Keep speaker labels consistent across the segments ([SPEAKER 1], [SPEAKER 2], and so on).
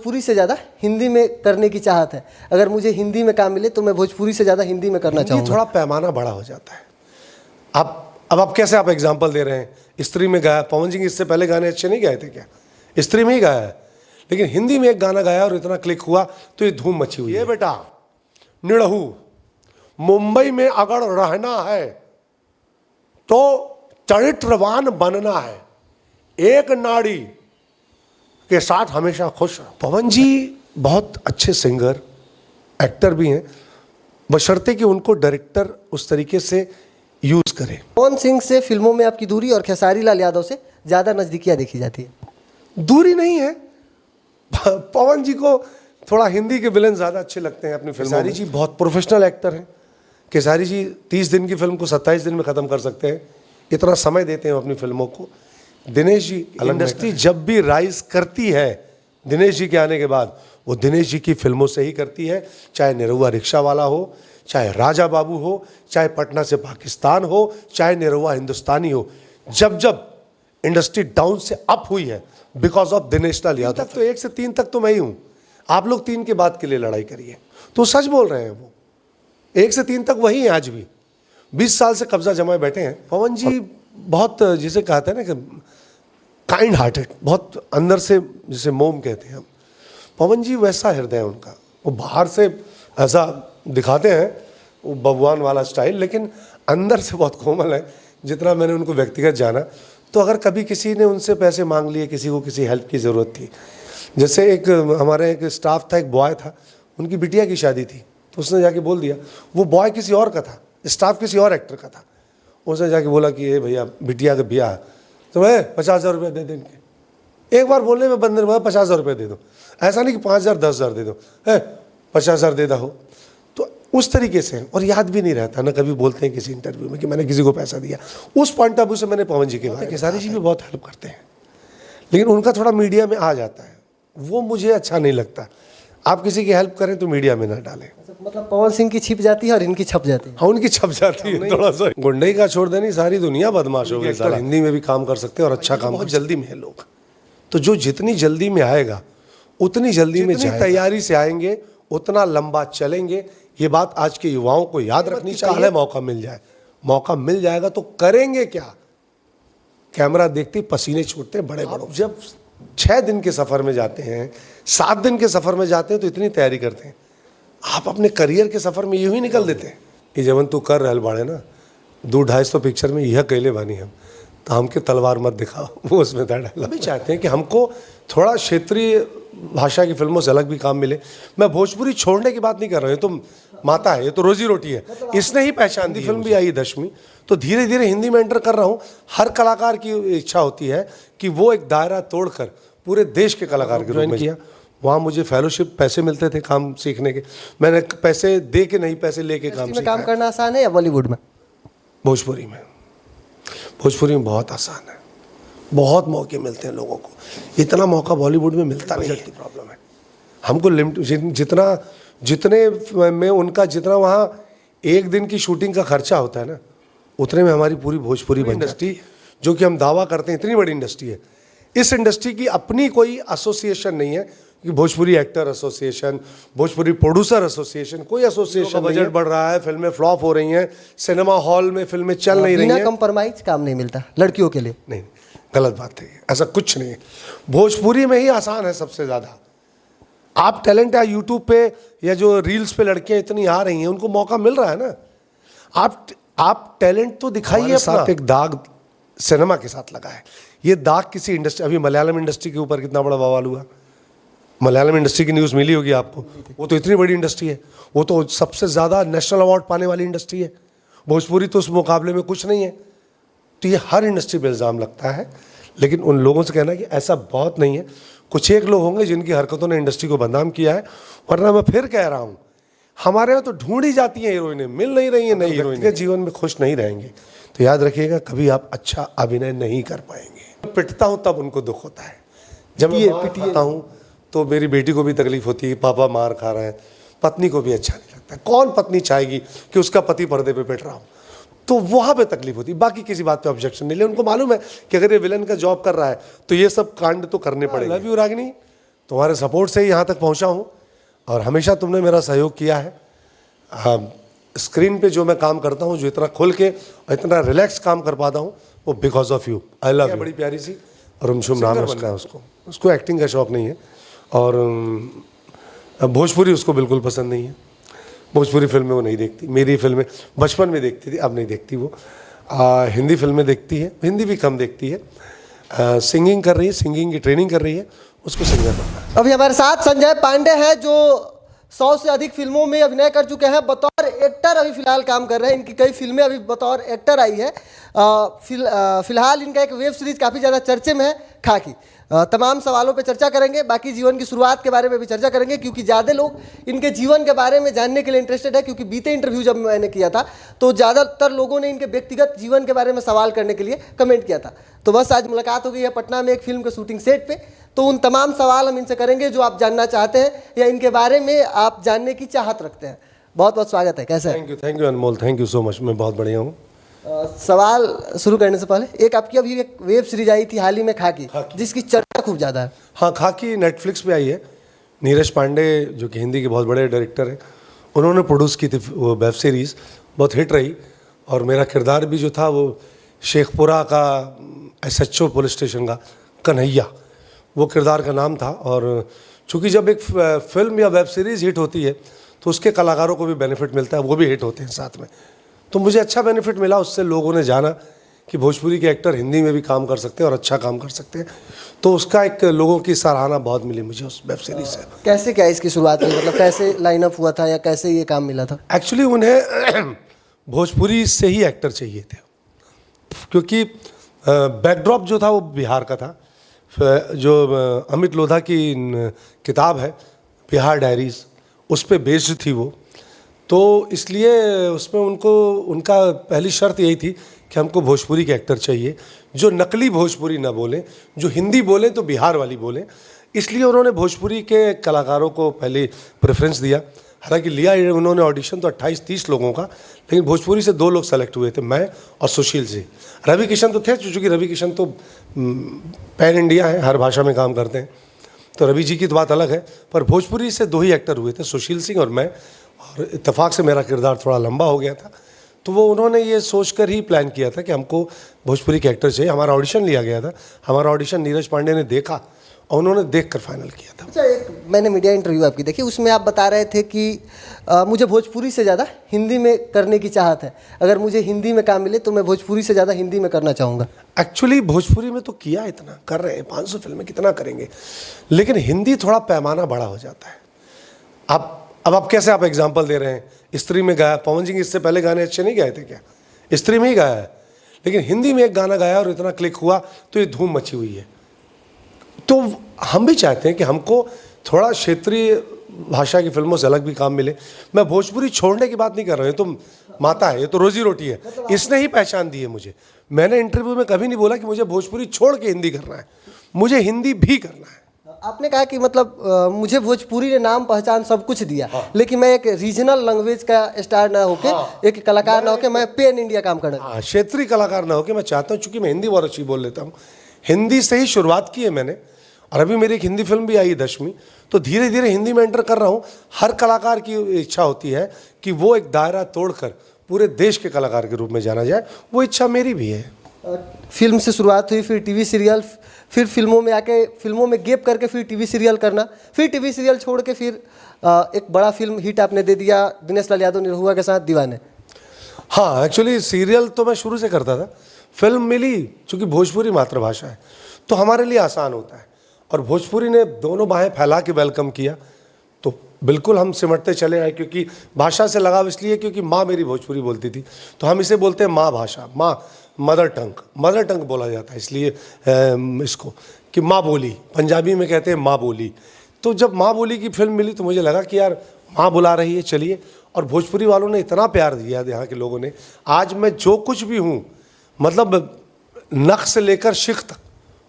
[SPEAKER 1] भोजपुरी से ज़्यादा हिंदी में करने की चाहत है। अगर मुझे हिंदी में काम मिले तो मैं भोजपुरी से ज़्यादा हिंदी में करना चाहूँगा।
[SPEAKER 2] थोड़ा पैमाना बड़ा हो जाता है। अब आप कैसे आप एग्जाम्पल दे रहे हैं, स्त्री में गाया, पवन जी इससे पहले गाने अच्छे नहीं गाए थे क्या? स्त्री में ही गाया है, लेकिन हिंदी में एक गाना गाया और इतना क्लिक हुआ तो ये धूम मची हुई है। ये बेटा निड़हू, मुंबई में अगर रहना है तो चरित्रवान बनना है, एक नाड़ी के साथ हमेशा खुश रहो। पवन जी बहुत अच्छे सिंगर एक्टर भी हैं, बशर्ते कि उनको डायरेक्टर उस तरीके से यूज करे।
[SPEAKER 1] पवन सिंह से फिल्मों में आपकी दूरी और खेसारी लाल यादव से ज़्यादा नज़दीकियाँ देखी जाती है।
[SPEAKER 2] दूरी नहीं है, पवन जी को थोड़ा हिंदी के विलन ज़्यादा अच्छे लगते हैं अपनी फिल्म। खेसारी जी बहुत प्रोफेशनल एक्टर हैं। खेसारी जी 30 दिन की फिल्म को 27 दिन में ख़त्म कर सकते हैं, इतना समय देते हैं अपनी फिल्मों को। दिनेश जी, इंडस्ट्री जब भी राइज करती है दिनेश जी के आने के बाद, वो दिनेश जी की फिल्मों से ही करती है। चाहे निरहुआ रिक्शा वाला हो, चाहे राजा बाबू हो, चाहे पटना से पाकिस्तान हो, चाहे निरहुआ हिंदुस्तानी हो, जब जब इंडस्ट्री डाउन से अप हुई है बिकॉज ऑफ दिनेश लाल यादव। तक तो 1 से 3 तक तो मैं ही हूँ, आप लोग 3 के बाद के लिए लड़ाई करिए। तो सच बोल रहे हैं, वो 1 से 3 तक वही हैं आज भी। 20 साल से कब्जा जमाए बैठे हैं। पवन जी बहुत, जिसे कहते हैं ना कि काइंड हार्टेड, बहुत अंदर से, जिसे मोम कहते हैं हम, पवन जी वैसा हृदय है उनका। वो बाहर से ऐसा दिखाते हैं वो भगवान वाला स्टाइल, लेकिन अंदर से बहुत कोमल है। जितना मैंने उनको व्यक्तिगत जाना, तो अगर कभी किसी ने उनसे पैसे मांग लिए, किसी को किसी हेल्प की ज़रूरत थी, जैसे एक हमारे एक स्टाफ था, एक बॉय था, उनकी बिटिया की शादी थी, तो उसने जाके बोल दिया, वो बॉय किसी और का था, स्टाफ किसी और एक्टर का था, उसने जाके बोला कि ये भैया बिटिया का ब्याह, तो मैं 50,000 रुपये दे दें इनके। एक बार बोलने में बंदे ने 50,000 रुपये दे दो, ऐसा नहीं कि 5,000 10,000 दे दो, 50,000 दे दो। तो उस तरीके से, और याद भी नहीं रहता ना, कभी बोलते हैं किसी इंटरव्यू में कि मैंने किसी को पैसा दिया। उस पॉइंट ऑफ व्यू से मैंने पवन जी के बारे में, खेसारी जी भी बहुत हेल्प करते हैं, लेकिन उनका थोड़ा मीडिया में आ जाता है, वो मुझे अच्छा नहीं लगता। आप किसी की हेल्प करें तो मीडिया में ना डालें।
[SPEAKER 1] मतलब पवन सिंह की छिप जाती है और इनकी छप जाती है।
[SPEAKER 2] हाँ, उनकी छप जाती है थोड़ा सा। गुंडई का छोड़ देनी, सारी दुनिया बदमाश हो गई। हिंदी में भी काम कर सकते हैं और अच्छा काम, बहुत जल्दी में है लोग, तो जो जितनी जल्दी में आएगा उतनी जल्दी में तैयारी से आएंगे, उतना लंबा चलेंगे। ये बात आज के युवाओं को याद रखनी चाहिए। मौका मिल जाए, मौका मिल जाएगा तो करेंगे क्या? कैमरा देखते पसीने छूटते बड़े बड़ों। जब 6 दिन के सफ़र में जाते हैं, 7 दिन के सफ़र में जाते हैं, तो इतनी तैयारी करते हैं। आप अपने करियर के सफ़र में यूँ ही निकल देते हैं। ये जवन तू कर रहल बाड़े ना 200-250 पिक्चर में यह कैले बानी हम, तो हमके तलवार मत दिखाओ, वो उसमें था डायलॉग। भी चाहते हैं कि हमको थोड़ा क्षेत्रीय भाषा की फिल्मों से अलग भी काम मिले। मैं भोजपुरी छोड़ने की बात नहीं कर रहा हूँ, ये तो माता है, ये तो रोजी रोटी है, इसने ही पहचान दी। फिल्म भी आई 10वीं, तो धीरे धीरे हिंदी में एंटर कर रहा हूँ। हर कलाकार की इच्छा होती है कि वो एक दायरा तोड़कर पूरे देश के कलाकार के रूप में किया। वहाँ मुझे फेलोशिप, पैसे मिलते थे काम सीखने के। मैंने पैसे दे के नहीं, पैसे लेके काम सीखा।
[SPEAKER 1] काम करना आसान है या बॉलीवुड में?
[SPEAKER 2] भोजपुरी में, भोजपुरी में बहुत आसान है, बहुत मौके मिलते हैं लोगों को। इतना मौका बॉलीवुड में मिलता नहीं है। प्रॉब्लम है हमको लिमिट, जितने में उनका जितना वहाँ एक दिन की शूटिंग का खर्चा होता है ना, उतने में हमारी पूरी भोजपुरी इंडस्ट्री, जो कि हम दावा करते हैं इतनी बड़ी इंडस्ट्री है, इस इंडस्ट्री की अपनी कोई एसोसिएशन नहीं है कि Bhojpuri actor association, Bhojpuri producer association, कोई एसोसिएशन। बजट बढ़ रहा है, फिल्में फ्लॉप हो रही हैं, सिनेमा हॉल में फिल्में चल नहीं रही हैं।
[SPEAKER 1] बिना कंप्रोमाइज काम नहीं मिलता लड़कियों के लिए।
[SPEAKER 2] नहीं, गलत बात है, ऐसा कुछ नहीं है। भोजपुरी में ही आसान है सबसे ज़्यादा। आप टैलेंट है यूट्यूब पे या जो रील्स पे लड़कियां इतनी आ रही हैं, उनको मौका मिल रहा है ना। आप टैलेंट तो दिखाइए। साथ एक दाग सिनेमा के साथ लगा है। ये दाग किसी इंडस्ट्री, अभी मलयालम इंडस्ट्री के ऊपर कितना बड़ा बवाल हुआ। मलयालम इंडस्ट्री की न्यूज़ मिली होगी आपको। वो तो इतनी बड़ी इंडस्ट्री है, वो तो सबसे ज़्यादा नेशनल अवार्ड पाने वाली इंडस्ट्री है। भोजपुरी तो उस मुकाबले में कुछ नहीं है। तो ये हर इंडस्ट्री पर इल्ज़ाम लगता है, लेकिन उन लोगों से कहना कि ऐसा बहुत नहीं है। कुछ एक लोग होंगे जिनकी हरकतों ने इंडस्ट्री को बदनाम किया है, वरना मैं फिर कह रहा हूँ, हमारे यहाँ तो ढूंढी जाती हैं हीरोइनें, मिल नहीं रही हैं नई हीरोइन के। जीवन में खुश नहीं रहेंगे तो याद रखिएगा कभी आप अच्छा अभिनय नहीं कर पाएंगे। पिटता हूँ तब उनको दुख होता है। जब मैं पिटता हूँ तो मेरी बेटी को भी तकलीफ होती है, पापा मार खा रहे हैं, पत्नी को भी अच्छा नहीं लगता। कौन पत्नी चाहेगी कि उसका पति पर्दे पे पिट रहा हो? तो वहाँ पे तकलीफ होती है, बाकी किसी बात पे ऑब्जेक्शन नहीं ले। उनको मालूम है कि अगर ये विलन का जॉब कर रहा है तो ये सब कांड तो करने पड़ेंगे। लव यू रागिनी, तुम्हारे सपोर्ट से ही यहाँ तक पहुँचा हूँ और हमेशा तुमने मेरा सहयोग किया है। स्क्रीन पे जो मैं काम करता हूँ, जो इतना खुल के और इतना रिलैक्स काम कर पाता हूँ, वो because of you. I love you. बड़ी प्यारी सी रुमझुम नाम है उसका, उसको एक्टिंग का शौक नहीं है और भोजपुरी उसको बिल्कुल पसंद नहीं है। भोजपुरी फिल्में वो नहीं देखती। मेरी फिल्में बचपन में देखती थी, अब नहीं देखती वो। हिंदी फिल्में देखती है, हिंदी भी कम देखती है। सिंगिंग कर रही है, सिंगिंग की ट्रेनिंग कर रही है, उसको सिंगर बनना है।
[SPEAKER 1] अभी हमारे साथ संजय पांडे हैं जो 100 से अधिक फिल्मों में अभिनय कर चुके हैं। बतौर एक्टर अभी फिलहाल काम कर रहे हैं। इनकी कई फिल्में अभी बतौर एक्टर आई है। फिलहाल इनका एक वेब सीरीज काफ़ी ज़्यादा चर्चे में है, खाकी। तमाम सवालों पे चर्चा करेंगे, बाकी जीवन की शुरुआत के बारे में भी चर्चा करेंगे, क्योंकि ज़्यादा लोग इनके जीवन के बारे में जानने के लिए इंटरेस्टेड है। क्योंकि बीते इंटरव्यू जब मैंने किया था तो ज़्यादातर लोगों ने इनके व्यक्तिगत जीवन के बारे में सवाल करने के लिए कमेंट किया था। तो बस आज मुलाकात हो गई है पटना में एक फिल्म के शूटिंग सेट पे। तो उन तमाम सवाल हम इनसे करेंगे जो आप जानना चाहते हैं या इनके बारे में आप जानने की चाहत रखते हैं। बहुत बहुत स्वागत है। कैसे है?
[SPEAKER 2] Thank you Anmol, thank you so much. मैं बहुत बढ़िया हूँ।
[SPEAKER 1] सवाल शुरू करने से पहले, एक आपकी अभी एक वेब सीरीज आई थी हाल ही में, खाकी, जिसकी चर्चा खूब ज़्यादा है।
[SPEAKER 2] हाँ, खाकी नेटफ्लिक्स पे आई है। नीरज पांडे जो कि हिंदी के बहुत बड़े डायरेक्टर हैं, उन्होंने प्रोड्यूस की थी वो वेब सीरीज़। बहुत हिट रही और मेरा किरदार भी जो था वो शेखपुरा का SHO पुलिस स्टेशन का कन्हैया, वो किरदार का नाम था। और चूँकि जब एक फिल्म या वेब सीरीज़ हिट होती है तो उसके कलाकारों को भी बेनिफिट मिलता है, वो भी हिट होते हैं साथ में। तो मुझे अच्छा बेनिफिट मिला, उससे लोगों ने जाना कि भोजपुरी के एक्टर हिंदी में भी काम कर सकते हैं और अच्छा काम कर सकते हैं। तो उसका एक लोगों की सराहना बहुत मिली मुझे उस वेब सीरीज से।
[SPEAKER 1] कैसे क्या इसकी शुरुआत हुई, मतलब कैसे लाइनअप हुआ था या कैसे ये काम मिला था?
[SPEAKER 2] एक्चुअली उन्हें भोजपुरी से ही एक्टर चाहिए थे, क्योंकि बैकड्रॉप जो था वो बिहार का था। जो अमित लोधा की किताब है बिहार डायरीज, उस पर बेस्ड थी वो। तो इसलिए उसमें उनका पहली शर्त यही थी कि हमको भोजपुरी के एक्टर चाहिए जो नकली भोजपुरी ना बोलें, जो हिंदी बोलें तो बिहार वाली बोलें। इसलिए उन्होंने भोजपुरी के कलाकारों को पहले प्रेफरेंस दिया। हालांकि लिया उन्होंने ऑडिशन तो 28-30 लोगों का, लेकिन भोजपुरी से 2 लोग सेलेक्ट हुए थे, मैं और सुशील जी। रवि किशन तो थे, चूँकि रवि किशन तो पैन इंडिया है, हर भाषा में काम करते हैं, तो रवि जी की तो बात अलग है। पर भोजपुरी से 2 ही एक्टर हुए थे, सुशील सिंह और मैं। और इत्तेफाक से मेरा किरदार थोड़ा लंबा हो गया था, तो वो उन्होंने ये सोचकर ही प्लान किया था कि हमको भोजपुरी के एक्टर चाहिए। हमारा ऑडिशन लिया गया था। हमारा ऑडिशन नीरज पांडे ने देखा और उन्होंने देखकर फाइनल किया था।
[SPEAKER 1] अच्छा, एक मैंने मीडिया इंटरव्यू आपकी देखी, उसमें आप बता रहे थे कि मुझे भोजपुरी से ज़्यादा हिंदी में करने की चाहत है। अगर मुझे हिंदी में काम मिले तो मैं भोजपुरी से ज़्यादा हिंदी में करना चाहूँगा।
[SPEAKER 2] एक्चुअली भोजपुरी में तो किया इतना कर रहे हैं, 500 फिल्में कितना करेंगे, लेकिन हिंदी थोड़ा पैमाना बड़ा हो जाता है। अब आप कैसे आप एग्जाम्पल दे रहे हैं, स्त्री में गाया पवन जी के, इससे पहले गाने अच्छे नहीं गाए थे क्या? स्त्री में ही गाया है, लेकिन हिंदी में एक गाना गाया और इतना क्लिक हुआ तो ये धूम मची हुई है। तो हम भी चाहते हैं कि हमको थोड़ा क्षेत्रीय भाषा की फिल्मों से अलग भी काम मिले। मैं भोजपुरी छोड़ने की बात नहीं कर रहा हूँ, ये तो माता है, ये तो रोजी रोटी है, इसने ही पहचान दी है मुझे। मैंने इंटरव्यू में कभी नहीं बोला कि मुझे भोजपुरी छोड़ के हिंदी करना है, मुझे हिंदी भी करना है।
[SPEAKER 1] आपने कहा कि मतलब मुझे भोजपुरी ने नाम पहचान सब कुछ दिया, लेकिन मैं एक रीजनल लैंग्वेज का स्टार ना होके, एक कलाकार ना होके, मैं पैन इंडिया काम करना।
[SPEAKER 2] हाँ, क्षेत्रीय कलाकार ना होके मैं चाहता हूँ, चूँकि मैं हिंदी बहुत अच्छी बोल लेता हूँ, हिंदी से ही शुरुआत की है मैंने। और अभी मेरी एक हिंदी फिल्म भी आई है 10वीं, तो धीरे धीरे हिंदी में एंटर कर रहा हूँ। हर कलाकार की इच्छा होती है कि वो एक दायरा तोड़कर पूरे देश के कलाकार के रूप में जाना जाए, वो इच्छा मेरी भी है।
[SPEAKER 1] फिल्म से शुरुआत हुई, फिर टीवी सीरियल, फिर फिल्मों में आके फिल्मों में गैप करके फिर टीवी सीरियल करना, फिर टीवी सीरियल छोड़ के फिर एक बड़ा फिल्म हिट आपने दे दिया दिनेश लाल यादव निरहुआ के साथ, दीवाने।
[SPEAKER 2] हाँ, एक्चुअली सीरियल तो मैं शुरू से करता था। फिल्म मिली, चूँकि भोजपुरी मातृभाषा है तो हमारे लिए आसान होता है, और भोजपुरी ने दोनों बाहें फैला के वेलकम किया, तो बिल्कुल हम सिमटते चले आए। क्योंकि भाषा से लगाव इसलिए क्योंकि माँ मेरी भोजपुरी बोलती थी, तो हम इसे बोलते हैं माँ भाषा, माँ मदर टंग बोला जाता है, इसलिए इसको कि माँ बोली, पंजाबी में कहते हैं माँ बोली। तो जब माँ बोली की फिल्म मिली तो मुझे लगा कि यार माँ बुला रही है, चलिए। और भोजपुरी वालों ने इतना प्यार दिया, यहाँ के लोगों ने, आज मैं जो कुछ भी हूँ, मतलब नख से लेकर शिख तक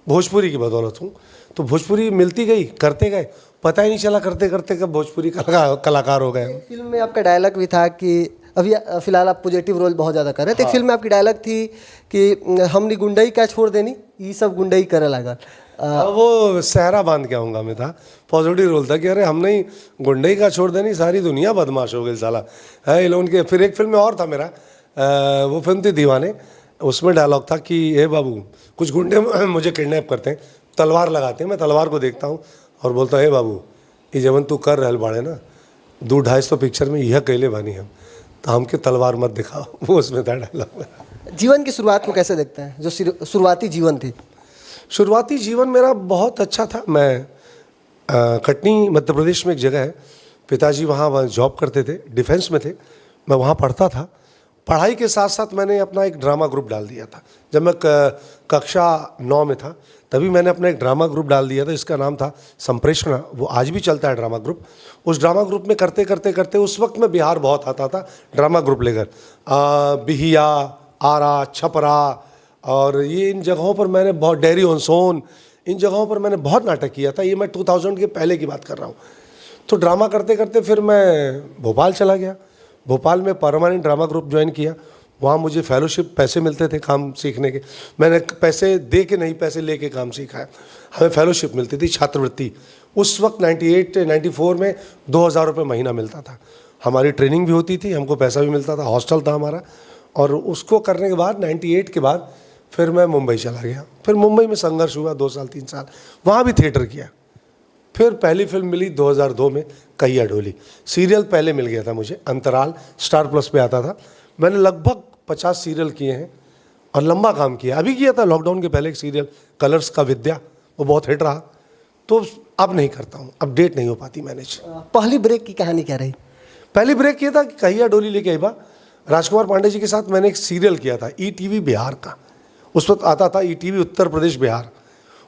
[SPEAKER 2] भोजपुरी की बदौलत हूँ। तो भोजपुरी मिलती गई, करते गए, पता ही नहीं चला करते करते कब भोजपुरी कलाकार हो गए।
[SPEAKER 1] फिल्म में आपका डायलॉग भी था कि अभी फिलहाल आप पॉजिटिव रोल बहुत ज़्यादा कर रहे थे।
[SPEAKER 2] हाँ।
[SPEAKER 1] फिल्म में आपकी डायलॉग थी कि हमने गुंडई क्या छोड़ देनी, ये सब गुंडई करे लागल।
[SPEAKER 2] वो सहरा बांध के आऊँगा मैं था, पॉजिटिव रोल था कि अरे हमने ही गुंडे का छोड़ देनी, सारी दुनिया बदमाश हो गई साला है ये लोगों के। फिर एक फिल्म में और था मेरा, वो फिल्म थी दीवाने, उसमें डायलॉग था कि हे बाबू कुछ गुंडे मुझे किडनैप करते हैं, तलवार लगाते हैं, मैं तलवार को देखता हूँ और बोलता हूँ हे बाबू ये जवन तू कर रहल बाड़े ना 200-250 पिक्चर में यह कैले बानी हम, तो हमके तलवार मत दिखाओ। वो उसमें था डायलॉग।
[SPEAKER 1] जीवन की शुरुआत को कैसे देखते हैं, जो शुरुआती जीवन थी?
[SPEAKER 2] शुरुआती जीवन मेरा बहुत अच्छा था। मैं कटनी मध्य प्रदेश में एक जगह है, पिताजी वहाँ जॉब करते थे, डिफेंस में थे, मैं वहाँ पढ़ता था। पढ़ाई के साथ साथ मैंने अपना एक ड्रामा ग्रुप डाल दिया था। जब मैं कक्षा 9 में था तभी मैंने अपना एक ड्रामा ग्रुप डाल दिया था, इसका नाम था संप्रेषणा। वो आज भी चलता है ड्रामा ग्रुप। उस ड्रामा ग्रुप में करते करते करते उस वक्त मैं बिहार बहुत आता था ड्रामा ग्रुप लेकर, बिहिया, आरा, छपरा और ये इन जगहों पर मैंने बहुत, डेरी ऑन सोन, इन जगहों पर मैंने बहुत नाटक किया था। ये मैं 2000 के पहले की बात कर रहा हूँ। तो ड्रामा करते करते फिर मैं भोपाल चला गया। भोपाल में परमानेंट ड्रामा ग्रुप ज्वाइन किया। वहाँ मुझे फेलोशिप, पैसे मिलते थे काम सीखने के। मैंने पैसे दे के नहीं, पैसे लेके काम सीखा है। हमें फेलोशिप मिलती थी, छात्रवृत्ति। उस वक्त 94 में 2000 रुपये महीना मिलता था। हमारी ट्रेनिंग भी होती थी, हमको पैसा भी मिलता था, हॉस्टल था हमारा। और उसको करने के बाद 98 के बाद फिर मैं मुंबई चला गया। फिर मुंबई में संघर्ष हुआ 2 साल 3 साल, वहाँ भी थिएटर किया। फिर पहली फिल्म मिली 2002 में, कहिया डोली। सीरियल पहले मिल गया था मुझे, अंतराल स्टार प्लस पे आता था। मैंने लगभग 50 सीरियल किए हैं और लंबा काम किया। अभी किया था लॉकडाउन के पहले एक सीरियल कलर्स का विद्या, वो बहुत हिट रहा। तो अब नहीं करता हूँ, अब डेट नहीं हो पाती मैनेज।
[SPEAKER 1] पहली ब्रेक की कहानी क्या रही?
[SPEAKER 2] पहली ब्रेक ये था कि कहिया डोली लेके आई बा, राजकुमार पांडे जी के साथ मैंने एक सीरियल किया था ईटीवी बिहार का। उस वक्त आता था ईटीवी उत्तर प्रदेश बिहार,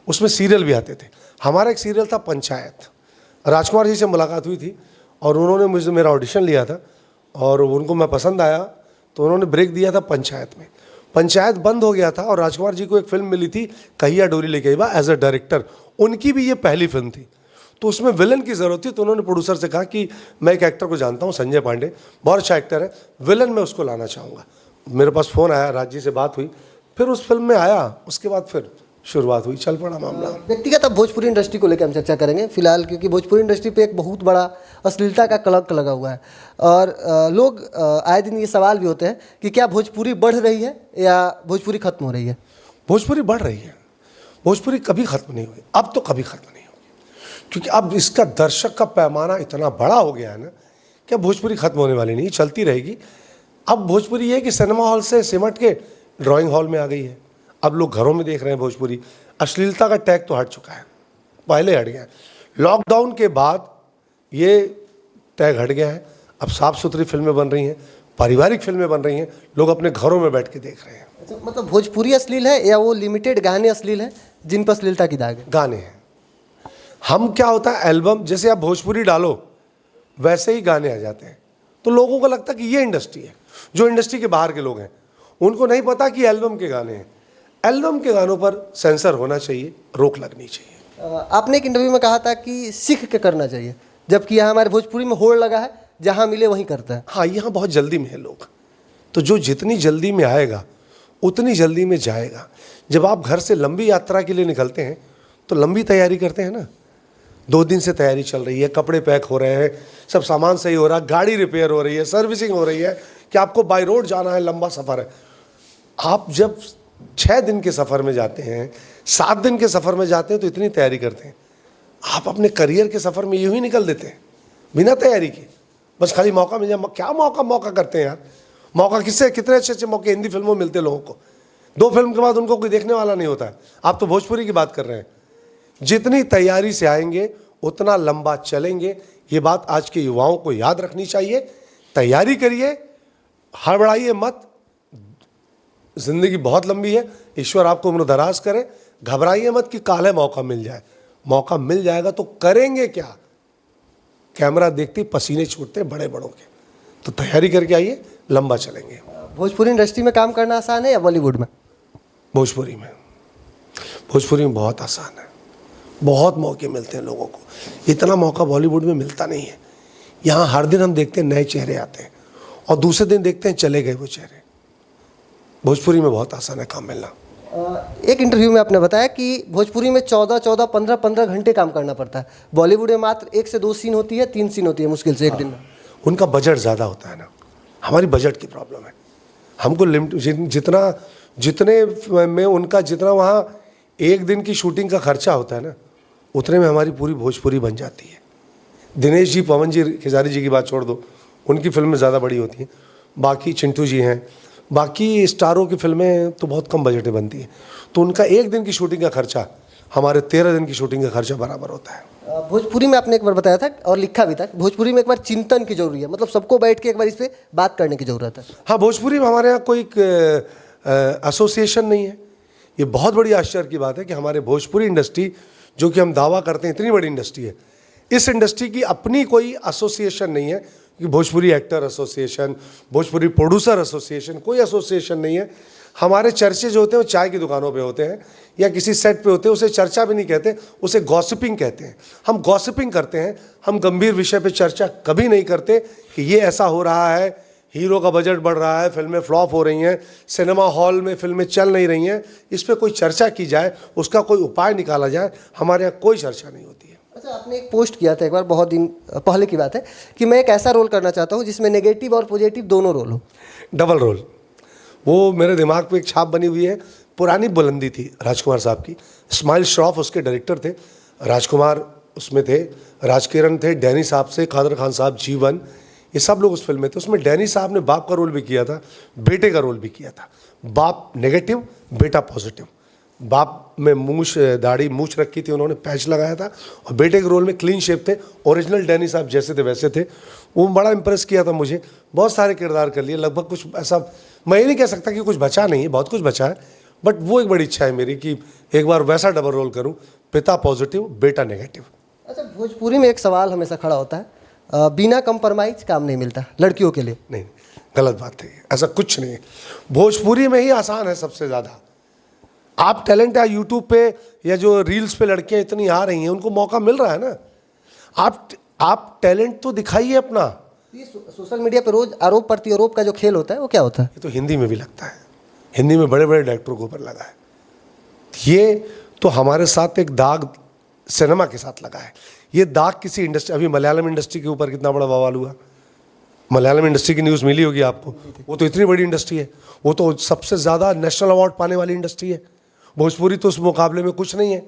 [SPEAKER 2] उसमें सीरियल भी आते थे। हमारा एक सीरियल था पंचायत। राजकुमार जी से मुलाकात हुई थी और उन्होंने मुझे, मेरा ऑडिशन लिया था और उनको मैं पसंद आया, तो उन्होंने ब्रेक दिया था पंचायत में। पंचायत बंद हो गया था और राजकुमार जी को एक फिल्म मिली थी कहिया डोली लेके आई बा एज अ डायरेक्टर। उनकी भी ये पहली फिल्म थी, तो उसमें विलन की ज़रूरत थी। तो उन्होंने प्रोड्यूसर से कहा कि मैं एक एक्टर को जानता हूँ, संजय पांडे, बहुत अच्छा एक्टर है, विलन में उसको लाना चाहूँगा। मेरे पास फ़ोन आया, राज जी से बात हुई, फिर उस फिल्म में आया। उसके बाद फिर शुरुआत हुई, चल पड़ा मामला।
[SPEAKER 1] व्यक्तिगत अब भोजपुरी इंडस्ट्री को लेकर हम चर्चा करेंगे फिलहाल, क्योंकि भोजपुरी इंडस्ट्री पे एक बहुत बड़ा अश्लीलता का कलंक लगा हुआ है। और लोग आए दिन ये सवाल भी होते हैं कि क्या भोजपुरी बढ़ रही है या भोजपुरी खत्म हो रही है?
[SPEAKER 2] भोजपुरी बढ़ रही है। भोजपुरी कभी ख़त्म नहीं हुई, अब तो कभी ख़त्म नहीं होगी, क्योंकि अब इसका दर्शक का पैमाना इतना बड़ा हो गया है ना कि अब भोजपुरी ख़त्म होने वाली नहीं, चलती रहेगी। अब भोजपुरी ये है कि सिनेमा हॉल से सिमट के ड्राइंग हॉल में आ गई है। अब लोग घरों में देख रहे हैं भोजपुरी। अश्लीलता का टैग तो हट चुका है, पहले हट गया है। लॉकडाउन के बाद ये टैग हट गया है। अब साफ़ सुथरी फिल्में बन रही हैं, पारिवारिक फिल्में बन रही हैं, लोग अपने घरों में बैठ के देख रहे हैं।
[SPEAKER 1] मतलब भोजपुरी अश्लील है या वो लिमिटेड गाने अश्लील हैं जिन पर अश्लीलता की दाग है?
[SPEAKER 2] गाने हैं। हम क्या होता है, एल्बम जैसे आप भोजपुरी डालो वैसे ही गाने आ जाते हैं, तो लोगों को लगता है कि ये इंडस्ट्री है। जो इंडस्ट्री के बाहर के लोग हैं उनको नहीं पता कि एल्बम के गाने हैं। एल्बम के गानों पर सेंसर होना चाहिए, रोक लगनी चाहिए।
[SPEAKER 1] आपने एक इंटरव्यू में कहा था कि सीख के करना चाहिए, जबकि यहाँ हमारे भोजपुरी में होड़ लगा है, जहाँ मिले वहीं करता है।
[SPEAKER 2] हाँ, यहाँ बहुत जल्दी में है लोग, तो जो जितनी जल्दी में आएगा उतनी जल्दी में जाएगा। जब आप घर से लंबी यात्रा के लिए निकलते हैं तो लंबी तैयारी करते हैं ना, 2 दिन से तैयारी चल रही है, कपड़े पैक हो रहे हैं, सब सामान सही हो रहा है, गाड़ी रिपेयर हो रही है, सर्विसिंग हो रही है कि आपको बाय रोड जाना है, लंबा सफ़र है। आप जब 6 दिन के सफ़र में जाते हैं, 7 दिन के सफ़र में जाते हैं तो इतनी तैयारी करते हैं। आप अपने करियर के सफ़र में यूँ ही निकल देते हैं बिना तैयारी के, बस खाली मौका मिल जाए। क्या मौका करते हैं यार, मौका किससे, कितने अच्छे अच्छे मौके हिंदी फिल्मों में मिलते लोगों को, 2 फिल्म के बाद उनको कोई देखने वाला नहीं होता है। आप तो भोजपुरी की बात कर रहे हैं। जितनी तैयारी से आएंगे उतना लंबा चलेंगे, ये बात आज के युवाओं को याद रखनी चाहिए। तैयारी करिए, हड़बड़ाइए मत, जिंदगी बहुत लंबी है, ईश्वर आपको उम्र दराज करे। घबराइए मत कि काले मौका मिल जाए, मौका मिल जाएगा तो करेंगे क्या। कैमरा देखते पसीने छूटते बड़े बड़ों के, तो तैयारी करके आइए, लंबा चलेंगे।
[SPEAKER 1] भोजपुरी इंडस्ट्री में काम करना आसान है या बॉलीवुड में?
[SPEAKER 2] भोजपुरी में बहुत आसान है, बहुत मौके मिलते हैं लोगों को। इतना मौका बॉलीवुड में मिलता नहीं है। यहाँ हर दिन हम देखते हैं नए चेहरे आते हैं और दूसरे दिन देखते हैं चले गए वो चेहरे। भोजपुरी में बहुत आसान है काम मिलना।
[SPEAKER 1] एक इंटरव्यू में आपने बताया कि भोजपुरी में 14-14, 15-15 घंटे काम करना पड़ता है। बॉलीवुड में मात्र 1 से 2 सीन होती है, 3 सीन होती है मुश्किल से एक दिन में।
[SPEAKER 2] उनका बजट ज़्यादा होता है ना, हमारी बजट की प्रॉब्लम है। हमको जितने में उनका जितना वहाँ एक दिन की शूटिंग का खर्चा होता है ना, उतने में हमारी पूरी भोजपुरी बन जाती है। दिनेश जी, पवन जी, खेसारी जी की बात छोड़ दो, उनकी फिल्में ज़्यादा बड़ी होती हैं। बाकी चिंटू जी हैं, बाकी स्टारों की फिल्में तो बहुत कम बजटें बनती हैं। तो उनका एक दिन की शूटिंग का खर्चा हमारे 13 दिन की शूटिंग का खर्चा बराबर होता है।
[SPEAKER 1] भोजपुरी में आपने एक बार बताया था और लिखा भी था, भोजपुरी में एक बार चिंतन की जरूरी है, मतलब सबको बैठ के एक बार इस पर बात करने की जरूरत है।
[SPEAKER 2] हाँ, भोजपुरी में हमारे यहाँ कोई एसोसिएशन नहीं है। ये बहुत बड़ी आश्चर्य की बात है कि हमारे भोजपुरी इंडस्ट्री, जो कि हम दावा करते हैं इतनी बड़ी इंडस्ट्री है, इस इंडस्ट्री की अपनी कोई एसोसिएशन नहीं है कि Bhojpuri actor association, Bhojpuri producer association, कोई एसोसिएशन नहीं है। हमारे चर्चे जो होते हैं वो चाय की दुकानों पे होते हैं या किसी सेट पे होते हैं। उसे चर्चा भी नहीं कहते, उसे गॉसिपिंग कहते हैं। हम गॉसिपिंग करते हैं, हम गंभीर विषय पे चर्चा कभी नहीं करते कि ये ऐसा हो रहा है, हीरो का बजट बढ़ रहा है, फिल्में फ्लॉप हो रही हैं, सिनेमा हॉल में फिल्में चल नहीं रही हैं। इस पर कोई चर्चा की जाए, उसका कोई उपाय निकाला जाए, हमारे यहाँ कोई चर्चा नहीं होती है।
[SPEAKER 1] अच्छा, आपने एक पोस्ट किया था एक बार, बहुत दिन पहले की बात है, कि मैं एक ऐसा रोल करना चाहता हूँ जिसमें नेगेटिव और पॉजिटिव दोनों रोल हो।
[SPEAKER 2] डबल रोल, वो मेरे दिमाग पे एक छाप बनी हुई है। पुरानी बुलंदी थी राजकुमार साहब की, स्माइल श्रॉफ उसके डायरेक्टर थे, राजकुमार उसमें थे, राजकिरण थे, डैनी साहब से, कादर खान साहब, जीवन, ये सब लोग उस फिल्म में थे। उसमें डैनी साहब ने बाप का रोल भी किया था, बेटे का रोल भी किया था। बाप नेगेटिव, बेटा पॉजिटिव। बाप में मूछ, दाढ़ी मूछ रखी थी, उन्होंने पैच लगाया था, और बेटे के रोल में क्लीन शेप थे, ओरिजिनल डैनी साहब जैसे थे वैसे थे। वो बड़ा इंप्रेस किया था मुझे। बहुत सारे किरदार कर लिए, लगभग कुछ ऐसा मैं ये नहीं कह सकता कि कुछ बचा नहीं है, बहुत कुछ बचा है, बट वो एक बड़ी इच्छा है मेरी कि एक बार वैसा डबल रोल करूं, पिता पॉजिटिव, बेटा नेगेटिव।
[SPEAKER 1] अच्छा, भोजपुरी में एक सवाल हमेशा खड़ा होता है, बिना कंप्रोमाइज काम नहीं मिलता लड़कियों के लिए।
[SPEAKER 2] नहीं, गलत बात है, ऐसा कुछ नहीं है। भोजपुरी में ही आसान है सबसे ज़्यादा। आप टैलेंट या यूट्यूब पे या जो रील्स पे लड़कियां इतनी आ रही हैं, उनको मौका मिल रहा है ना। आप टैलेंट तो दिखाइए अपना।
[SPEAKER 1] ये सोशल मीडिया पे रोज आरोप प्रत्यारोप का जो खेल होता है वो क्या होता है?
[SPEAKER 2] ये तो हिंदी में भी लगता है, हिंदी में बड़े बड़े डायरेक्टरों के ऊपर लगा है। ये तो हमारे साथ एक दाग सिनेमा के साथ लगा है। ये दाग किसी इंडस्ट्री, अभी मलयालम इंडस्ट्री के ऊपर कितना बड़ा बवाल हुआ। मलयालम इंडस्ट्री की न्यूज़ मिली होगी आपको। वो तो इतनी बड़ी इंडस्ट्री है, वो तो सबसे ज़्यादा नेशनल अवार्ड पाने वाली इंडस्ट्री है। भोजपुरी तो उस मुकाबले में कुछ नहीं है।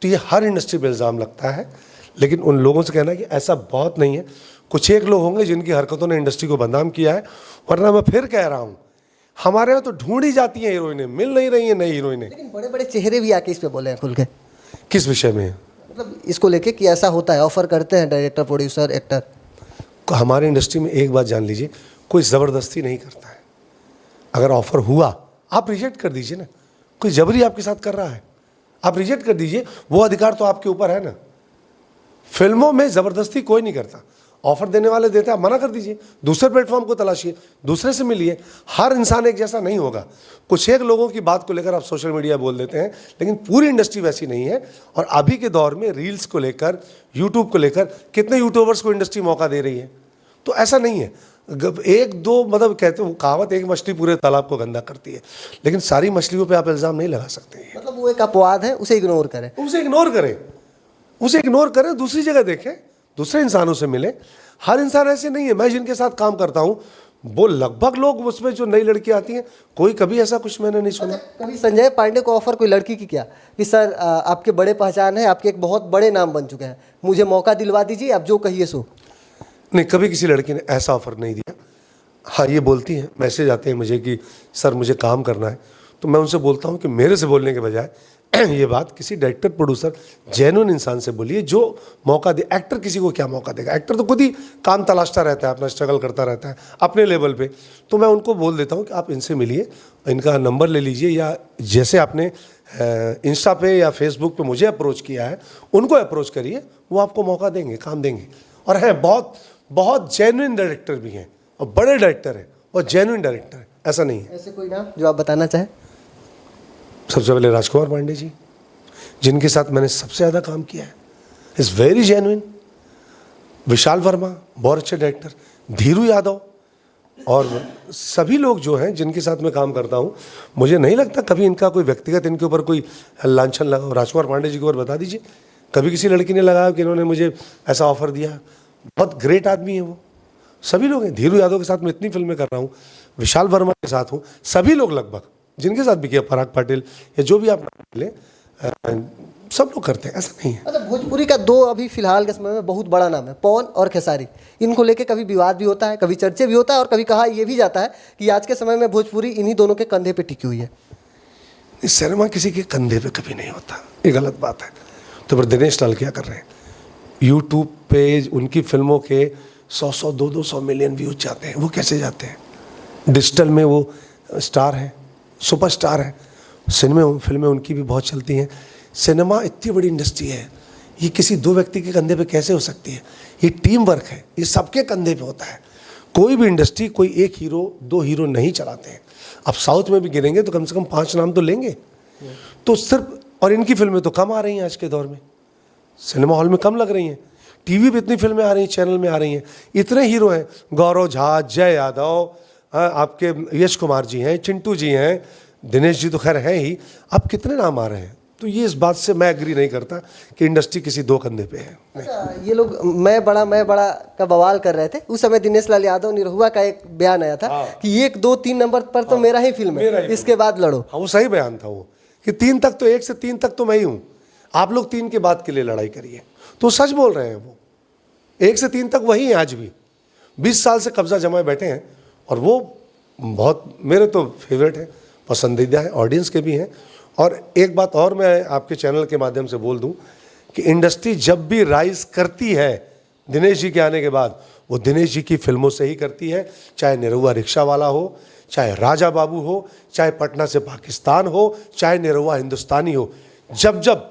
[SPEAKER 2] तो ये हर इंडस्ट्री पर इल्ज़ाम लगता है, लेकिन उन लोगों से कहना है कि ऐसा बहुत नहीं है। कुछ एक लोग होंगे जिनकी हरकतों ने इंडस्ट्री को बदनाम किया है, वरना मैं फिर कह रहा हूँ हमारे यहाँ तो ढूंढी जाती हैं हीरोइनें, मिल नहीं रही हैं नई हीरोइनें।
[SPEAKER 1] लेकिन बड़े बड़े चेहरे भी आके इस पे बोले हैं खुल के।
[SPEAKER 2] किस विषय में?
[SPEAKER 1] मतलब इसको लेके कि ऐसा होता है, ऑफर करते हैं डायरेक्टर, प्रोड्यूसर, एक्टर।
[SPEAKER 2] हमारे इंडस्ट्री में एक बात जान लीजिए, कोई ज़बरदस्ती नहीं करता है। अगर ऑफर हुआ, आप रिजेक्ट कर दीजिए ना। कोई जबरी आपके साथ कर रहा है, आप रिजेक्ट कर दीजिए, वो अधिकार तो आपके ऊपर है ना। फिल्मों में ज़बरदस्ती कोई नहीं करता। ऑफर देने वाले देते हैं, आप मना कर दीजिए, दूसरे प्लेटफॉर्म को तलाशिए, दूसरे से मिलिए। हर इंसान एक जैसा नहीं होगा। कुछ एक लोगों की बात को लेकर आप सोशल मीडिया बोल देते हैं, लेकिन पूरी इंडस्ट्री वैसी नहीं है। और अभी के दौर में रील्स को लेकर, यूट्यूब को लेकर कितने यूट्यूबर्स को इंडस्ट्री मौका दे रही है। तो ऐसा नहीं है, एक दो मतलब कहते हैं वो कहावत, एक मछली पूरे तालाब को गंदा करती है, लेकिन सारी मछलियों पे आप इल्ज़ाम नहीं लगा सकते हैं।
[SPEAKER 1] मतलब वो एक अपवाद है, उसे इग्नोर करें।
[SPEAKER 2] उसे इग्नोर करें, उसे इग्नोर करें, दूसरी जगह देखें, दूसरे इंसानों से मिले। हर इंसान ऐसे नहीं है। मैं जिनके साथ काम करता हूँ वो लगभग लोग, उसमें जो नई लड़की आती हैं, कोई कभी ऐसा कुछ मैंने नहीं सुना।
[SPEAKER 1] कभी संजय पांडे को ऑफर कोई लड़की की क्या कि सर आपके बड़े पहचान है, आपके एक बहुत बड़े नाम बन चुके हैं, मुझे मौका दिलवा दीजिए, आप जो कहिए सो?
[SPEAKER 2] नहीं, कभी किसी लड़की ने ऐसा ऑफर नहीं दिया। हाँ, ये बोलती हैं, मैसेज आते हैं मुझे कि सर मुझे काम करना है, तो मैं उनसे बोलता हूँ कि मेरे से बोलने के बजाय ये बात किसी डायरेक्टर, प्रोड्यूसर, जेन्युइन इंसान से बोलिए जो मौका दे। एक्टर किसी को क्या मौका देगा? एक्टर तो खुद ही काम तलाशता रहता है, अपना स्ट्रगल करता रहता है अपने लेवल पे। तो मैं उनको बोल देता हूँ कि आप इनसे मिलिए, इनका नंबर ले लीजिए, या जैसे आपने इंस्टा पे या फेसबुक पे मुझे अप्रोच किया है, उनको अप्रोच करिए, वो आपको मौका देंगे, काम देंगे। और हैं बहुत बहुत जेन्युइन डायरेक्टर भी हैं, और बड़े डायरेक्टर हैं, और जेन्युइन डायरेक्टर हैं, ऐसा नहीं है।
[SPEAKER 1] ऐसे कोई नाम जो आप बताना चाहें?
[SPEAKER 2] सबसे पहले राजकुमार पांडे जी, जिनके साथ मैंने सबसे ज़्यादा काम किया है, इज़ वेरी जेन्युइन। विशाल वर्मा, बहुत अच्छे डायरेक्टर। धीरू यादव, और सभी लोग जो हैं जिनके साथ मैं काम करता हूँ, मुझे नहीं लगता कभी इनका कोई व्यक्तिगत इनके ऊपर कोई लांछन लगा। राजकुमार पांडे जी के ऊपर बता दीजिए, कभी किसी लड़की ने लगाया कि इन्होंने मुझे ऐसा ऑफर दिया। बहुत ग्रेट आदमी है वो। सभी लोग हैं, धीरू यादव के साथ मैं इतनी फिल्में कर रहा हूँ, विशाल वर्मा के साथ हूँ, सभी लोग लगभग जिनके साथ भी किया, पराग पाटिल या जो भी आप ले, सब लोग करते हैं, ऐसा नहीं है।
[SPEAKER 1] अच्छा, भोजपुरी का दो अभी फिलहाल के समय में बहुत बड़ा नाम है, पवन और खेसारी। इनको लेके कभी विवाद भी होता है, कभी चर्चे भी होता है, और कभी कहा यह भी जाता है कि आज के समय में भोजपुरी इन्हीं दोनों के कंधे पे टिकी हुई है।
[SPEAKER 2] सिनेमा किसी के कंधे पे कभी नहीं होता, ये गलत बात है। तो फिर दिनेश लाल क्या कर रहे हैं? यूट्यूब पे उनकी फिल्मों के 100-100, 200-200 मिलियन व्यूज जाते हैं। वो कैसे जाते हैं? डिजिटल में वो स्टार हैं, सुपरस्टार हैं। फिल्में उनकी भी बहुत चलती हैं। सिनेमा इतनी बड़ी इंडस्ट्री है, ये किसी दो व्यक्ति के कंधे पे कैसे हो सकती है? ये टीम वर्क है, ये सबके कंधे पे होता है। कोई भी इंडस्ट्री कोई एक हीरो, दो हीरो नहीं चलाते हैं। अब साउथ में भी गिनेंगे तो कम से कम 5 नाम तो लेंगे। तो सिर्फ, और इनकी फिल्में तो कम आ रही हैं आज के दौर में, सिनेमा हॉल में कम लग रही हैं, टीवी पे इतनी फिल्में आ रही हैं, चैनल में आ रही हैं। इतने हीरो हैं, गौरव झा, जय यादव, आपके यश कुमार जी हैं, चिंटू जी हैं, दिनेश जी तो खैर हैं ही, अब कितने नाम आ रहे हैं। तो ये इस बात से मैं एग्री नहीं करता कि इंडस्ट्री किसी दो कंधे पे है।
[SPEAKER 1] अच्छा, ये लोग मैं बड़ा का बवाल कर रहे थे उस समय। दिनेश लाल यादव निरहुआ का एक बयान आया था कि 1, 2, 3 नंबर पर तो मेरा ही फिल्म है, इसके बाद लड़ो।
[SPEAKER 2] हाँ, वो सही बयान था वो, कि 3 तक तो, 1 से 3 तक तो मैं ही हूँ, आप लोग 3 के बाद के लिए लड़ाई करिए। तो सच बोल रहे हैं वो, 1 से 3 तक वही है आज भी। 20 साल से कब्जा जमाए बैठे हैं, और वो बहुत मेरे तो फेवरेट है, पसंदीदा है, ऑडियंस के भी हैं। और एक बात और मैं आपके चैनल के माध्यम से बोल दूं कि इंडस्ट्री जब भी राइज करती है दिनेश जी के आने के बाद, वो दिनेश जी की फिल्मों से ही करती है। चाहे निरहुआ रिक्शा वाला हो, चाहे राजा बाबू हो, चाहे पटना से पाकिस्तान हो, चाहे निरहुआ हिंदुस्तानी हो। जब जब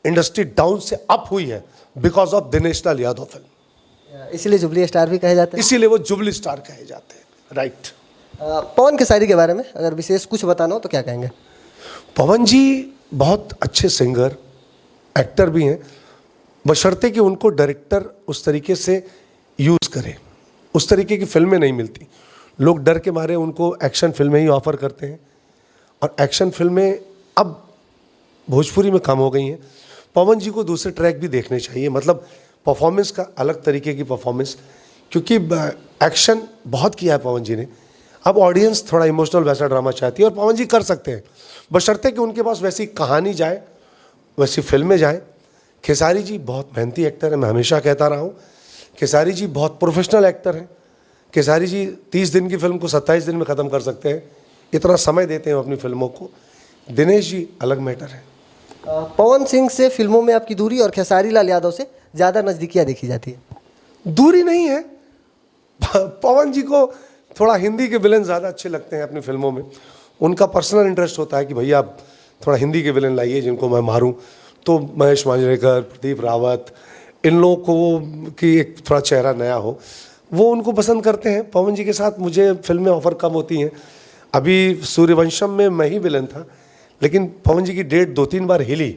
[SPEAKER 2] इंडस्ट्री डाउन से अप हुई है, because of Dinesh Lal Yadav film,
[SPEAKER 1] इसीलिए जुबली स्टार भी कहे जाते हैं।
[SPEAKER 2] इसीलिए वो जुबली स्टार कहे जाते हैं। राइट।
[SPEAKER 1] पवन खेसारी के बारे में अगर विशेष कुछ बताना हो तो क्या कहेंगे?
[SPEAKER 2] पवन जी बहुत अच्छे सिंगर, एक्टर भी हैं, बशर्ते कि उनको डायरेक्टर उस तरीके से यूज़ करे। उस तरीके की फिल्में नहीं मिलती, लोग डर के मारे उनको एक्शन फिल्में ही ऑफर करते हैं, और एक्शन फिल्में अब भोजपुरी में कम हो गई हैं। पवन जी को दूसरे ट्रैक भी देखने चाहिए, मतलब परफॉर्मेंस का अलग तरीके की परफॉर्मेंस, क्योंकि एक्शन बहुत किया है पवन जी ने। अब ऑडियंस थोड़ा इमोशनल वैसा ड्रामा चाहती है, और पवन जी कर सकते हैं, बशर्ते कि उनके पास वैसी कहानी जाए, वैसी फिल्में जाएं। खेसारी जी बहुत मेहनती एक्टर है, मैं हमेशा कहता रहा हूँ। खेसारी जी बहुत प्रोफेशनल एक्टर हैं। खेसारी जी 30 दिन की फिल्म को 27 दिन में ख़त्म कर सकते हैं, इतना समय देते हैं अपनी फिल्मों को। दिनेश जी अलग मैटर है।
[SPEAKER 1] पवन सिंह से फिल्मों में आपकी दूरी और खेसारी लाल यादव से ज़्यादा नज़दीकियाँ देखी जाती है?
[SPEAKER 2] दूरी नहीं है, पवन जी को थोड़ा हिंदी के विलन ज़्यादा अच्छे लगते हैं अपनी फिल्मों में। उनका पर्सनल इंटरेस्ट होता है कि भैया आप थोड़ा हिंदी के विलन लाइए जिनको मैं मारूं। तो महेश मांजरेकर, प्रदीप रावत, इन लोगों को कि एक थोड़ा चेहरा नया हो, वो उनको पसंद करते हैं। पवन जी के साथ मुझे फिल्में ऑफर कम होती हैं। अभी सूर्यवंशम में मैं ही विलन था, लेकिन पवन जी की डेट 2-3 बार हिली।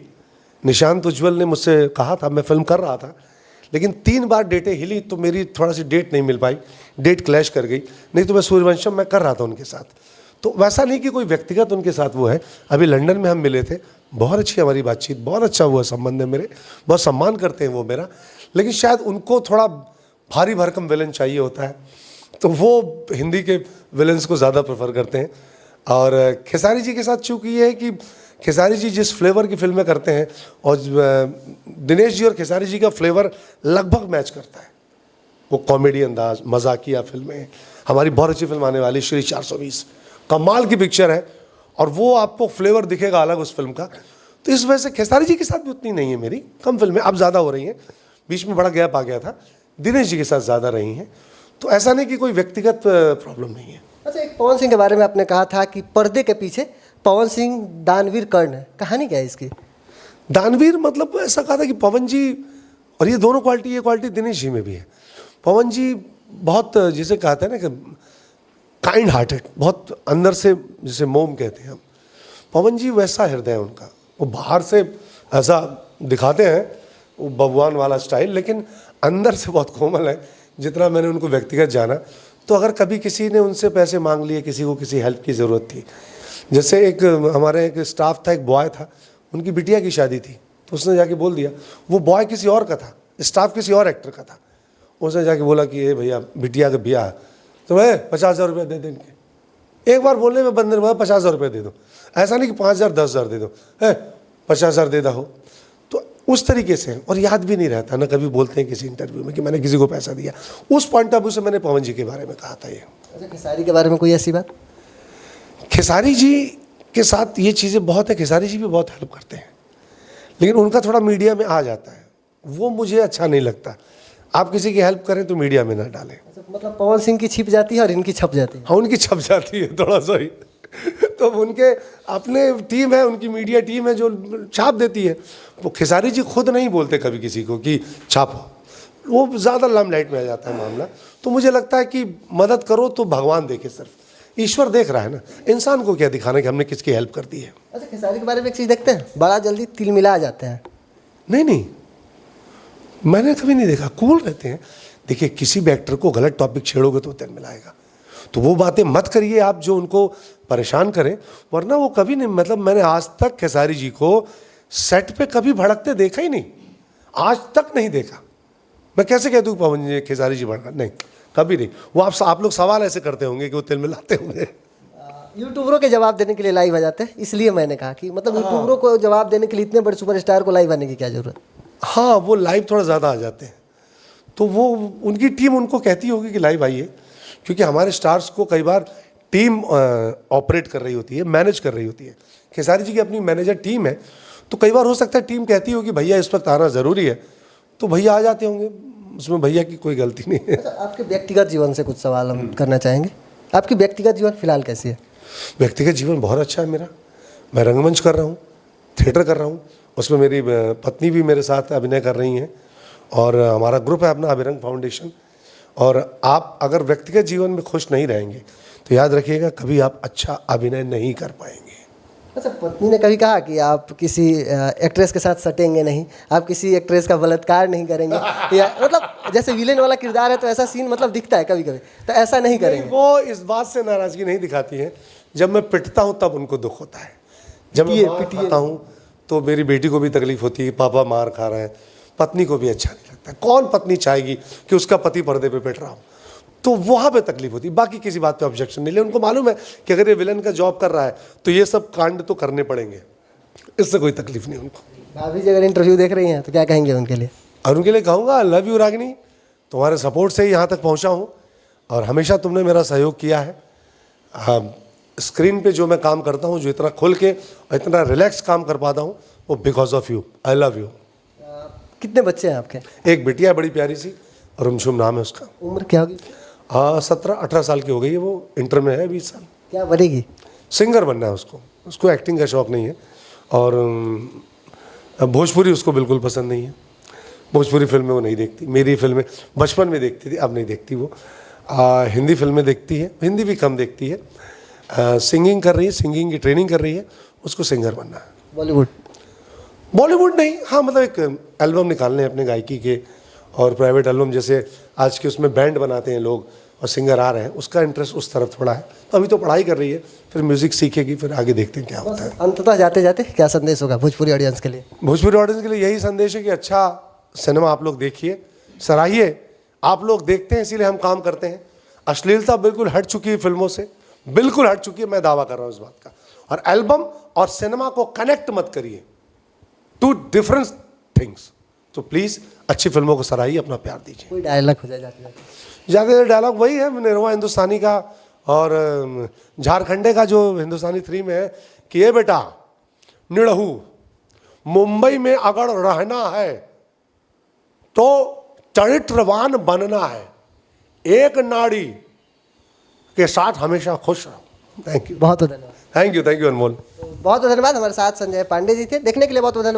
[SPEAKER 2] निशांत उज्ज्वल ने मुझसे कहा था, मैं फिल्म कर रहा था, लेकिन 3 बार डेटें हिली तो मेरी थोड़ा सी डेट नहीं मिल पाई, डेट क्लैश कर गई। नहीं तो मैं सूर्यवंशम में कर रहा था उनके साथ। तो वैसा नहीं कि कोई व्यक्तिगत उनके साथ वो है। अभी लंदन में हम मिले थे, बहुत अच्छी हमारी बातचीत, बहुत अच्छा हुआ संबंध है मेरे, बहुत सम्मान करते हैं वो मेरा। लेकिन शायद उनको थोड़ा भारी भरकम विलन चाहिए होता है, तो वो हिंदी के विलन्स को ज़्यादा प्रेफर करते हैं। और खेसारी जी के साथ चूँकि ये है कि खेसारी जी जिस फ्लेवर की फिल्में करते हैं, और दिनेश जी और खेसारी जी का फ्लेवर लगभग मैच करता है। वो कॉमेडी अंदाज, मजाकिया फिल्में, हमारी बहुत अच्छी फिल्म आने वाली श्री 420, कमाल की पिक्चर है, और वो आपको फ्लेवर दिखेगा अलग उस फिल्म का। तो इस वजह से खेसारी जी के साथ भी उतनी नहीं है मेरी, कम फिल्में, अब ज़्यादा हो रही हैं, बीच में बड़ा गैप आ गया था। दिनेश जी के साथ ज़्यादा रही हैं। तो ऐसा नहीं कि कोई व्यक्तिगत प्रॉब्लम नहीं है।
[SPEAKER 1] अच्छा, एक पवन सिंह के बारे में आपने कहा था कि पर्दे के पीछे पवन सिंह दानवीर कर्ण है, कहानी क्या है इसकी?
[SPEAKER 2] दानवीर मतलब ऐसा कहा था कि पवन जी, और ये दोनों क्वालिटी, ये क्वालिटी दिनेश जी में भी है। पवन जी बहुत, जिसे कहते हैं ना कि काइंड हार्टेड, बहुत अंदर से, जिसे मोम कहते हैं हम, पवन जी वैसा हृदय है उनका। वो बाहर से ऐसा दिखाते हैं वो भगवान वाला स्टाइल, लेकिन अंदर से बहुत कोमल है। जितना मैंने उनको व्यक्तिगत जाना, तो अगर कभी किसी ने उनसे पैसे मांग लिए, किसी को किसी हेल्प की ज़रूरत थी, जैसे एक हमारे एक स्टाफ था, एक बॉय था, उनकी बिटिया की शादी थी, तो उसने जाके बोल दिया, वो बॉय किसी और का था, स्टाफ किसी और एक्टर का था, उसने जाके बोला कि ये भैया बिटिया का ब्याह है, तो भाई 50,000 रुपये दे दें इनके। एक बार बोलने में बंदे ने बोला 50,000 रुपये दे दो, ऐसा नहीं कि 5,000 10,000 दे दो, 50,000 दे दो। तो उस तरीके से, और याद भी नहीं रहता ना, कभी बोलते हैं किसी इंटरव्यू में कि मैंने किसी को पैसा दिया। उस पॉइंट ऑफ व्यू से मैंने पवन जी के बारे में कहा था ये।
[SPEAKER 1] अच्छा, खेसारी के बारे में कोई ऐसी बात?
[SPEAKER 2] खेसारी जी के साथ ये चीज़ें बहुत है, खेसारी जी भी बहुत हेल्प करते हैं, लेकिन उनका थोड़ा मीडिया में आ जाता है, वो मुझे अच्छा नहीं लगता। आप किसी की हेल्प करें तो मीडिया में ना डालें।
[SPEAKER 1] अच्छा, मतलब पवन सिंह की छिप जाती है और इनकी छप जाती है।
[SPEAKER 2] हाँ, उनकी छप जाती है थोड़ा सा ही तो उनके अपने टीम है, उनकी मीडिया टीम है जो छाप देती है। वो खेसारी जी खुद नहीं बोलते कभी किसी को कि छापो, वो ज़्यादा लाइमलाइट में आ जाता है मामला। तो मुझे लगता है कि मदद करो तो भगवान देखे, सिर्फ ईश्वर देख रहा है ना, इंसान को क्या दिखाना कि हमने किसकी हेल्प कर दी है।
[SPEAKER 1] अच्छा, खेसारी के बारे में एक चीज़ देखते हैं, बड़ा जल्दी तिल मिला जाते हैं।
[SPEAKER 2] नहीं, मैंने कभी नहीं देखा, कूल रहते हैं। देखिए, किसी भी एक्टर को गलत टॉपिक छेड़ोगे तो तिल मिलाएगा, तो वो बातें मत करिए आप जो उनको परेशान करें, वरना वो कभी नहीं, मतलब मैंने आज तक खेसारी जी को सेट पे कभी भड़कते देखा ही नहीं, आज तक नहीं देखा। मैं कैसे कह दूँ पवन जी खेसारी जी भड़का, नहीं, कभी नहीं। वो आप लोग सवाल ऐसे करते होंगे कि वो तिल मिलाते होंगे।
[SPEAKER 1] यूट्यूबरों के जवाब देने के लिए लाइव आ जाते हैं, इसलिए मैंने कहा कि मतलब यूट्यूबरों को जवाब देने के लिए इतने बड़े सुपरस्टार को लाइव आने की क्या जरूरत?
[SPEAKER 2] हाँ, वो लाइव थोड़ा ज़्यादा आ जाते हैं, तो वो उनकी टीम उनको कहती होगी कि लाइव आइए, क्योंकि हमारे स्टार्स को कई बार टीम ऑपरेट कर रही होती है, मैनेज कर रही होती है। खेसारी जी की अपनी मैनेजर टीम है, तो कई बार हो सकता है टीम कहती होगी भैया इस वक्त आना ज़रूरी है, तो भैया आ जाते होंगे, उसमें भैया की कोई गलती नहीं है।
[SPEAKER 1] अच्छा, आपके व्यक्तिगत जीवन से कुछ सवाल हम करना चाहेंगे। आपकी व्यक्तिगत जीवन फिलहाल कैसी है?
[SPEAKER 2] व्यक्तिगत जीवन बहुत अच्छा है मेरा। मैं रंगमंच कर रहा हूँ, थिएटर कर रहा हूँ, उसमें मेरी पत्नी भी मेरे साथ अभिनय कर रही हैं, और हमारा ग्रुप है अपना अभिरंग फाउंडेशन। और आप अगर व्यक्तिगत जीवन में खुश नहीं रहेंगे तो याद रखिएगा कभी आप अच्छा अभिनय नहीं कर पाएंगे।
[SPEAKER 1] अच्छा, पत्नी ने कभी कहा कि आप किसी एक्ट्रेस के साथ सटेंगे नहीं, आप किसी एक्ट्रेस का बलात्कार नहीं करेंगे, या मतलब जैसे विलेन वाला किरदार है तो ऐसा सीन मतलब दिखता है कभी कभी, तो ऐसा नहीं करेंगे?
[SPEAKER 2] वो इस बात से नाराज़गी नहीं दिखाती है, जब मैं पिटता हूँ तब उनको दुख होता है। जब मैं पिटता हूँ तो मेरी बेटी को भी तकलीफ होती है, पापा मार खा रहे हैं, पत्नी को भी अच्छा नहीं लगता। कौन पत्नी चाहेगी कि उसका पति पर्दे पे पिट रहा हो, तो वहाँ पे तकलीफ होती है, बाकी किसी बात पे ऑब्जेक्शन नहीं ले। उनको मालूम है कि अगर ये विलन का जॉब कर रहा है तो ये सब कांड तो करने पड़ेंगे, इससे कोई तकलीफ नहीं उनको।
[SPEAKER 1] भाभी जी अगर इंटरव्यू देख रही हैं तो क्या कहेंगे उनके लिए?
[SPEAKER 2] और उनके लिए कहूँगा लव यू रागिनी, तुम्हारे सपोर्ट से ही यहाँ तक पहुँचा हूँ, और हमेशा तुमने मेरा सहयोग किया है। स्क्रीन पे जो मैं काम करता हूँ, जो इतना खुल के और इतना रिलैक्स काम कर पाता हूँ, वो because of you. I love you.
[SPEAKER 1] कितने बच्चे हैं आपके?
[SPEAKER 2] एक बिटिया बड़ी प्यारी सी, रुमझुम नाम है उसका।
[SPEAKER 1] उम्र क्या होगी?
[SPEAKER 2] 17-18 साल की हो गई है, वो इंटर में है, 20 साल।
[SPEAKER 1] क्या बनेगी?
[SPEAKER 2] सिंगर बनना है उसको एक्टिंग का शौक़ नहीं है, और भोजपुरी उसको बिल्कुल पसंद नहीं है। भोजपुरी फिल्में वो नहीं देखती, मेरी फिल्में बचपन में देखती थी, अब नहीं देखती वो। हिंदी फिल्में देखती है, हिंदी भी कम देखती है। सिंगिंग कर रही है, सिंगिंग की ट्रेनिंग कर रही है, उसको सिंगर बनना है। बॉलीवुड नहीं, हाँ मतलब एक एल्बम निकालने अपने गायकी के, और प्राइवेट एल्बम जैसे आज के उसमें बैंड बनाते हैं लोग और सिंगर आ रहे हैं, उसका इंटरेस्ट उस तरफ थोड़ा है। तो अभी तो पढ़ाई कर रही है, फिर म्यूज़िक सीखेगी, फिर आगे देखते हैं क्या होता है।
[SPEAKER 1] अंततः जाते जाते क्या संदेश होगा भोजपुरी ऑडियंस के लिए?
[SPEAKER 2] भोजपुरी ऑडियंस के लिए यही संदेश है कि अच्छा सिनेमा आप लोग देखिए, सराहिए। आप लोग देखते हैं इसीलिए हम काम करते हैं। अश्लीलता बिल्कुल हट चुकी है फिल्मों से, बिल्कुल हट चुकी है, मैं दावा कर रहा हूँ इस बात का। और एल्बम और सिनेमा को कनेक्ट मत करिए, टू डिफरेंट थिंग्स। तो प्लीज़ अच्छी फिल्मों को सराहिए, अपना प्यार दीजिए।
[SPEAKER 1] कोई डायलॉग हो जाए जाते
[SPEAKER 2] ज़्यादा डायलॉग वही है निरहुआ हिंदुस्तानी का, और झारखंडे का जो हिंदुस्तानी 3 में है कि ये बेटा निरहू, मुंबई में अगर रहना है तो चरित्रवान बनना है, एक नाड़ी के साथ हमेशा खुश रहो। थैंक यू,
[SPEAKER 1] बहुत बहुत धन्यवाद।
[SPEAKER 2] थैंक यू अनमोल।
[SPEAKER 1] बहुत बहुत धन्यवाद। हमारे साथ संजय पांडे जी थे, देखने के लिए बहुत बहुत धन्यवाद।